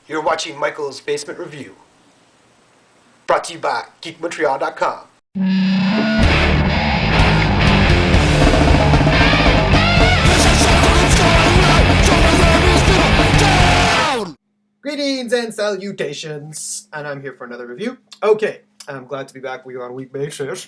You're watching Michael's Basement Review, brought to you by GeekMontreal.com. Greetings and salutations, and I'm here for another review. Okay, I'm glad to be back with you on a week basis.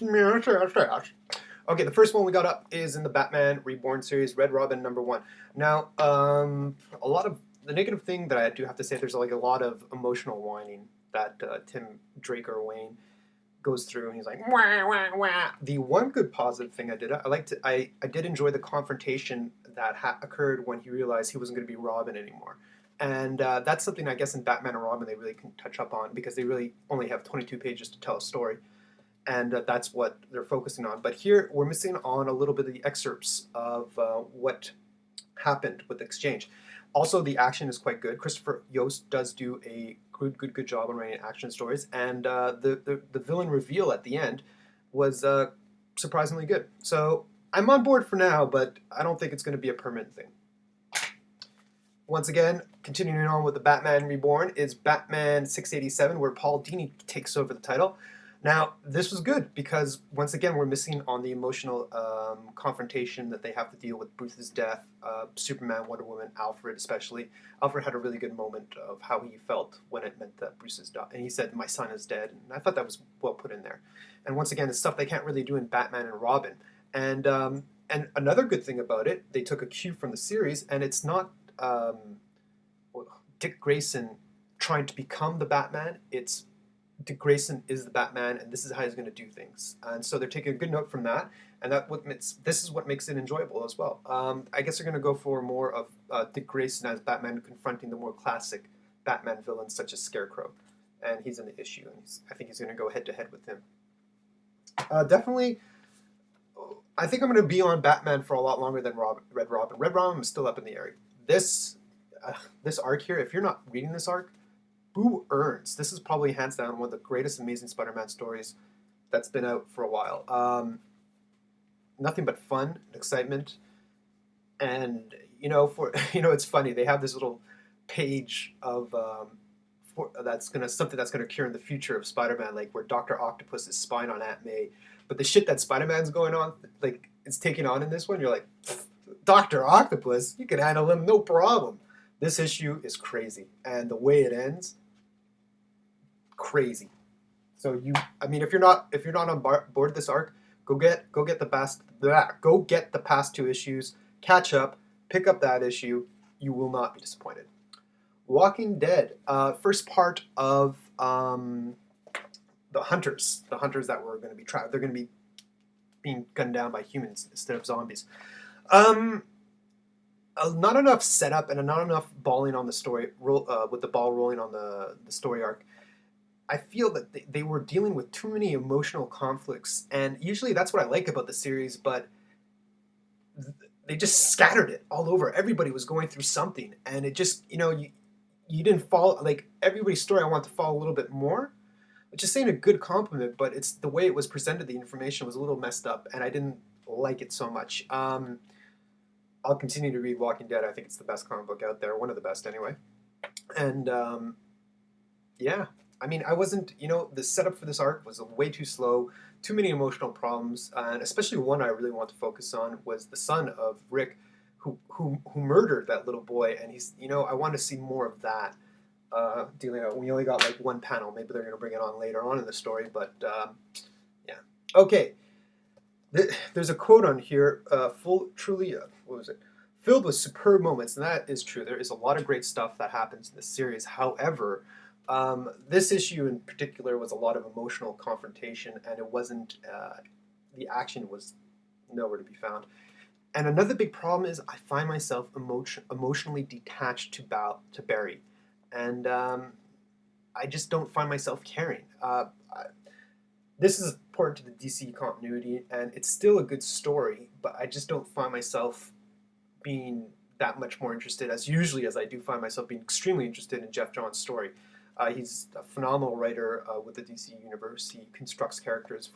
Okay, the first one we got up is in the Batman Reborn series, Red Robin #1. Now, a lot of the negative thing that I do have to say, there's like a lot of emotional whining that Tim Drake or Wayne goes through, and he's like wah wah wah. The one good positive thing I did enjoy the confrontation that occurred when he realized he wasn't going to be Robin anymore. And that's something I guess in Batman and Robin they really can touch up on, because they really only have 22 pages to tell a story, and that's what they're focusing on. But here we're missing on a little bit of the excerpts of what happened with the exchange. Also, the action is quite good. Christopher Yost does do a good job on writing action stories, and the villain reveal at the end was surprisingly good. So I'm on board for now, but I don't think it's going to be a permanent thing. Once again, continuing on with the Batman Reborn is Batman 687, where Paul Dini takes over the title. Now, this was good because, once again, we're missing on the emotional confrontation that they have to deal with Bruce's death, Superman, Wonder Woman, Alfred especially. Alfred had a really good moment of how he felt when it meant that Bruce's died. And he said, "My son is dead." And I thought that was well put in there. And once again, it's stuff they can't really do in Batman and Robin. And another good thing about it, they took a cue from the series, and it's not Dick Grayson trying to become the Batman. It's Dick Grayson is the Batman, and this is how he's going to do things. And so they're taking a good note from that, and this is what makes it enjoyable as well. I guess they're going to go for more of Dick Grayson as Batman confronting the more classic Batman villains such as Scarecrow, and he's in the issue, and I think he's going to go head to head with him. Definitely, I think I'm going to be on Batman for a lot longer than Red Robin. Red Robin is still up in the air. This arc here, if you're not reading this arc, who earns? This is probably hands down one of the greatest Amazing Spider-Man stories that's been out for a while. Nothing but fun and excitement, and it's funny. They have this little page of something that's gonna cure in the future of Spider-Man, like where Doctor Octopus is spying on Aunt May, but the shit that Spider-Man's going on, like it's taking on in this one, you're like, Doctor Octopus, you can handle him no problem. This issue is crazy, and the way it ends, crazy. So if you're not on board this arc, go get the past two issues, catch up, pick up that issue. You will not be disappointed. Walking Dead, first part of the hunters that were going to be trapped. They're going to be being gunned down by humans instead of zombies. Not enough setup and not enough balling on the story, with the ball rolling on the story arc. I feel that they were dealing with too many emotional conflicts, and usually that's what I like about the series, but they just scattered it all over. Everybody was going through something, and it just, you didn't follow, like, everybody's story I want to follow a little bit more, which is saying a good compliment, but it's the way it was presented, the information was a little messed up, and I didn't like it so much. I'll continue to read Walking Dead. I think it's the best comic book out there, one of the best anyway. And yeah, I wasn't, the setup for this arc was way too slow, too many emotional problems, and especially one I really want to focus on was the son of Rick, who murdered that little boy, and he's, I want to see more of that dealing out. We only got like one panel. Maybe they're going to bring it on later on in the story, but yeah. Okay. There's a quote on here, filled with superb moments, and that is true. There is a lot of great stuff that happens in this series. However, this issue in particular was a lot of emotional confrontation, and it wasn't, the action was nowhere to be found. And another big problem is I find myself emotionally detached to Barry, and I just don't find myself caring. This is important to the DC continuity, and it's still a good story, but I just don't find myself being that much more interested as I do find myself being extremely interested in Jeff Johns' story. He's a phenomenal writer with the DC universe. He constructs characters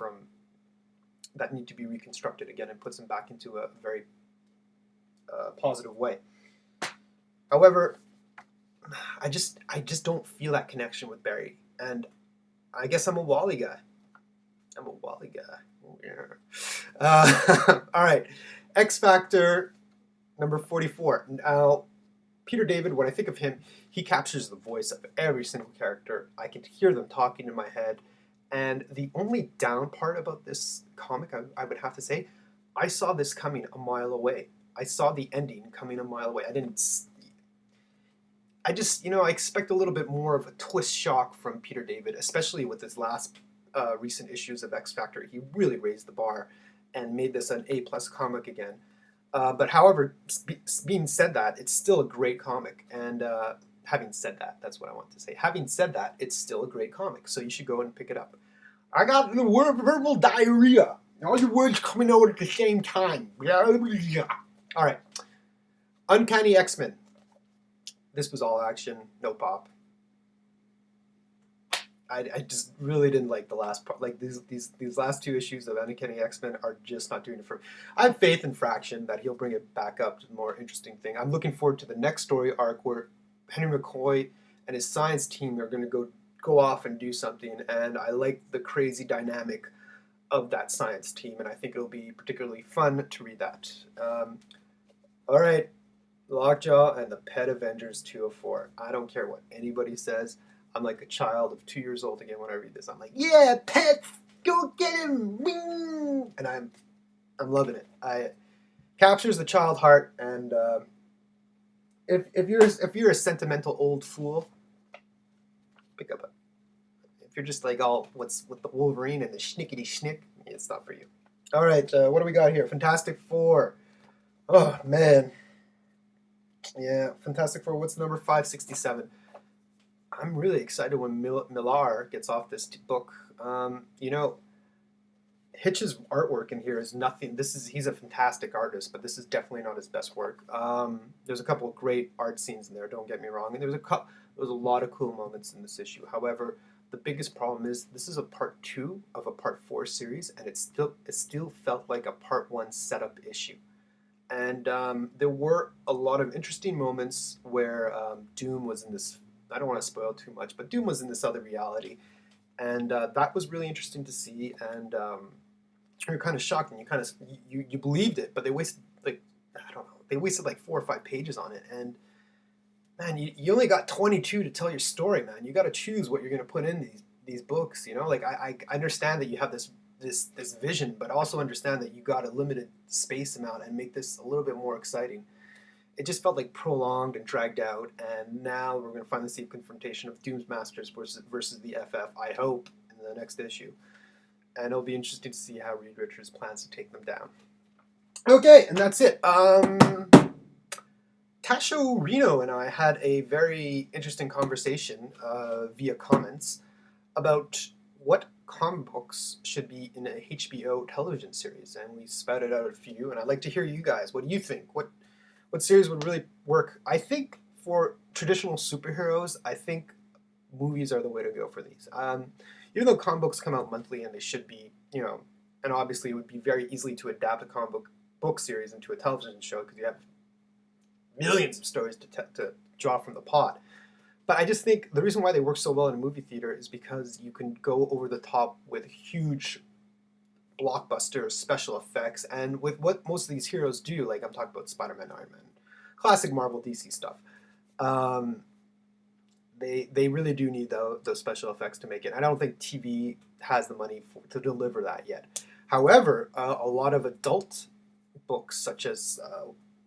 that need to be reconstructed again and puts them back into a very positive way. However, I just don't feel that connection with Barry, and I guess I'm a Wally guy. I'm a Wally guy. Yeah. All right, X Factor number 44. Now, Peter David, when I think of him, he captures the voice of every single character. I can hear them talking in my head. And the only down part about this comic, I would have to say, I saw this coming a mile away. I saw the ending coming a mile away. I just, I expect a little bit more of a twist shock from Peter David, especially with his last recent issues of X Factor. He really raised the bar and made this an A-plus comic again. But however, being said that, it's still a great comic. And having said that, that's what I want to say. Having said that, it's still a great comic. So you should go and pick it up. I got the word verbal diarrhea. All your words coming out at the same time. All right. Uncanny X-Men. This was all action, no pop. I just really didn't like the last part. Like these last two issues of Uncanny X-Men are just not doing it for me. I have faith in Fraction that he'll bring it back up to the more interesting thing. I'm looking forward to the next story arc where Henry McCoy and his science team are going to go off and do something, and I like the crazy dynamic of that science team, and I think it'll be particularly fun to read that. All right, Lockjaw and the Pet Avengers 204. I don't care what anybody says. I'm like a child of 2 years old again when I read this. I'm like, yeah, pets, go get him, wing! And I'm loving it. I captures the child heart, and if you're a sentimental old fool, pick up it. If you're just like all what's with the Wolverine and the schnickety schnick, it's not for you. All right, what do we got here? Fantastic Four. Oh man, yeah, Fantastic Four. What's number 567? I'm really excited when Millar gets off this book. Hitch's artwork in here is nothing. He's a fantastic artist, but this is definitely not his best work. There's a couple of great art scenes in there. Don't get me wrong, and there was a lot of cool moments in this issue. However, the biggest problem is this is a part 2 of a part 4 series, and it still felt like a part 1 setup issue. And there were a lot of interesting moments where Doom was in this. I don't want to spoil too much, but Doom was in this other reality, and that was really interesting to see. And you're kind of shocked, and you believed it, but they wasted they wasted like 4 or 5 pages on it. And man, you only got 22 to tell your story, man. You got to choose what you're going to put in these books. Like I understand that you have this vision, but also understand that you got a limited space amount and make this a little bit more exciting. It just felt like prolonged and dragged out, and now we're going to finally see a confrontation of Doom's Masters versus the FF, I hope, in the next issue. And it'll be interesting to see how Reed Richards plans to take them down. Okay, and that's it. Tasho Reno and I had a very interesting conversation via comments about what comic books should be in a HBO television series, and we spouted out a few, and I'd like to hear you guys. What do you think? What series would really work? I think for traditional superheroes, I think movies are the way to go for these. Even though comic books come out monthly and they should be, and obviously it would be very easy to adapt a comic book series into a television show because you have millions of stories to draw from the pot. But I just think the reason why they work so well in a movie theater is because you can go over the top with huge blockbuster special effects, and with what most of these heroes do, like I'm talking about Spider-Man, Iron Man, classic Marvel DC stuff. They really do need those special effects to make it. I don't think TV has the money to deliver that yet. However, a lot of adult books such as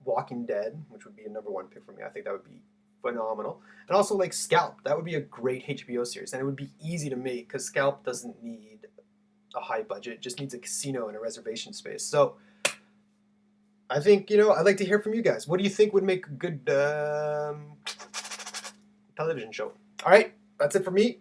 Walking Dead, which would be a number 1 pick for me, I think that would be phenomenal. And also like Scalp, that would be a great HBO series, and it would be easy to make because Scalp doesn't need a high budget, it just needs a casino and a reservation space. So I think, I'd like to hear from you guys. What do you think would make a good television show? All right, that's it for me.